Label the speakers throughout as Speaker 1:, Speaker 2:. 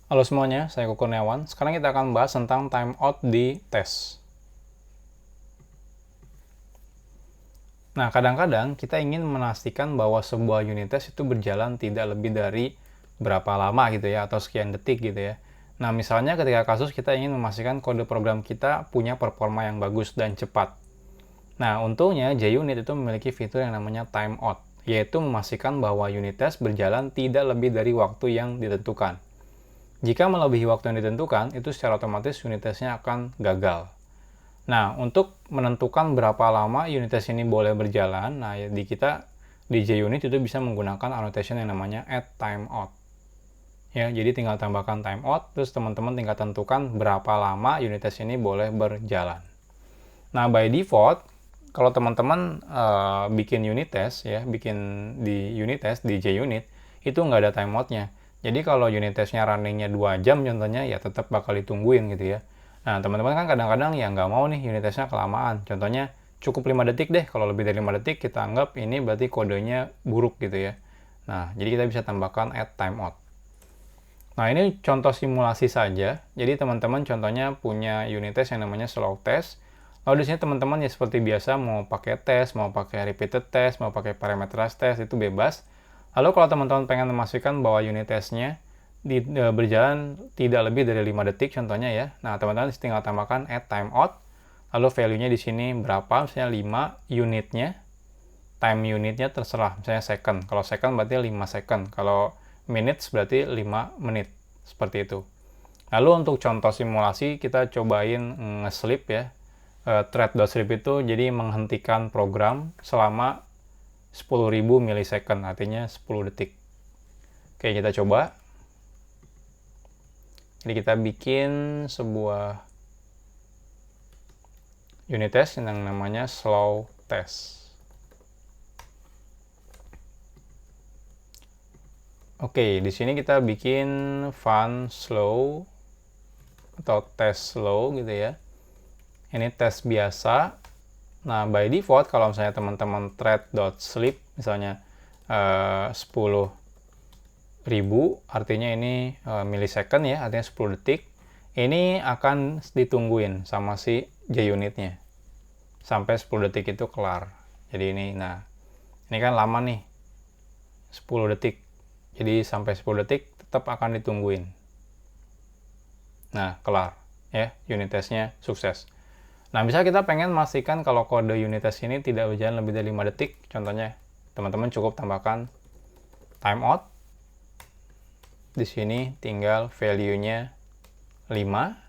Speaker 1: Halo semuanya, saya Koko Kurniawan. Sekarang kita akan bahas tentang timeout di tes. Nah, kadang-kadang kita ingin memastikan bahwa sebuah unit test itu berjalan tidak lebih dari berapa lama gitu ya, atau sekian detik gitu ya. Nah, misalnya ketika kasus kita ingin memastikan kode program kita punya performa yang bagus dan cepat. Nah, untungnya JUnit itu memiliki fitur yang namanya timeout, yaitu memastikan bahwa unit test berjalan tidak lebih dari waktu yang ditentukan. Jika melebihi waktu yang ditentukan, itu secara otomatis unit testnya akan gagal. Nah, untuk menentukan berapa lama unit test ini boleh berjalan, nah di JUnit itu bisa menggunakan annotation yang namanya @timeout. Ya, jadi tinggal tambahkan timeout, terus teman-teman tinggal tentukan berapa lama unit test ini boleh berjalan. Nah, by default, kalau teman-teman bikin unit test ya, bikin di unit test di JUnit itu nggak ada timeoutnya. Jadi kalau unit testnya runningnya 2 jam contohnya ya tetap bakal ditungguin gitu ya. Nah, teman-teman kan kadang-kadang ya nggak mau nih unit testnya kelamaan. Contohnya cukup 5 detik deh. Kalau lebih dari 5 detik kita anggap ini berarti kodenya buruk gitu ya. Nah, jadi kita bisa tambahkan timeout. Nah, ini contoh simulasi saja. Jadi teman-teman contohnya punya unit test yang namanya slow test. Lalu di sini teman-teman ya seperti biasa mau pakai test, mau pakai repeated test, mau pakai parameterized test itu bebas. Lalu kalau teman-teman pengen memastikan bahwa unit testnya berjalan tidak lebih dari 5 detik contohnya ya. Nah, teman-teman tinggal tambahkan timeout. Lalu value-nya di sini berapa? Misalnya 5 unitnya. Time unitnya terserah, misalnya second. Kalau second berarti 5 second. Kalau minutes berarti 5 menit. Seperti itu. Lalu untuk contoh simulasi kita cobain nge-sleep ya. Thread.sleep itu jadi menghentikan program selama 10.000 milisecond, artinya 10 detik. Oke, kita coba. Jadi kita bikin sebuah unit test yang namanya slow test. Oke, di sini kita bikin fun slow atau test slow gitu ya. Ini tes biasa. Nah, by default kalau misalnya teman-teman thread.sleep misalnya 10.000 artinya ini millisecond ya, artinya 10 detik. Ini akan ditungguin sama si JUnitnya sampai 10 detik itu kelar. Jadi ini kan lama nih, 10 detik. Jadi sampai 10 detik tetap akan ditungguin. Nah, kelar ya, unit testnya sukses. Nah, misal kita pengen memastikan kalau kode unit test ini tidak berjalan lebih dari 5 detik, contohnya teman-teman cukup tambahkan timeout. Di sini tinggal value-nya 5,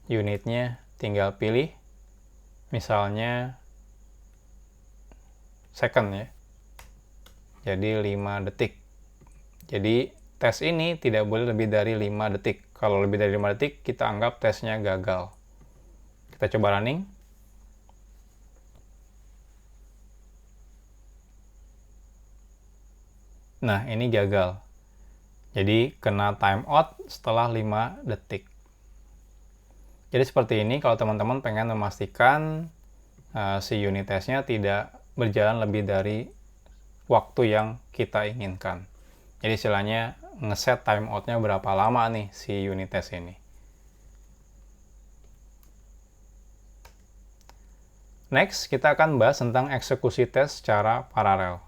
Speaker 1: unitnya tinggal pilih, misalnya second ya. Jadi 5 detik. Jadi tes ini tidak boleh lebih dari 5 detik. Kalau lebih dari 5 detik, kita anggap tesnya gagal. Kita coba running. Nah, ini gagal. Jadi kena timeout setelah 5 detik. Jadi seperti ini kalau teman-teman pengen memastikan si unit testnya tidak berjalan lebih dari waktu yang kita inginkan. Jadi istilahnya ngeset timeoutnya berapa lama nih si unit test ini. Next, kita akan bahas tentang eksekusi tes secara paralel.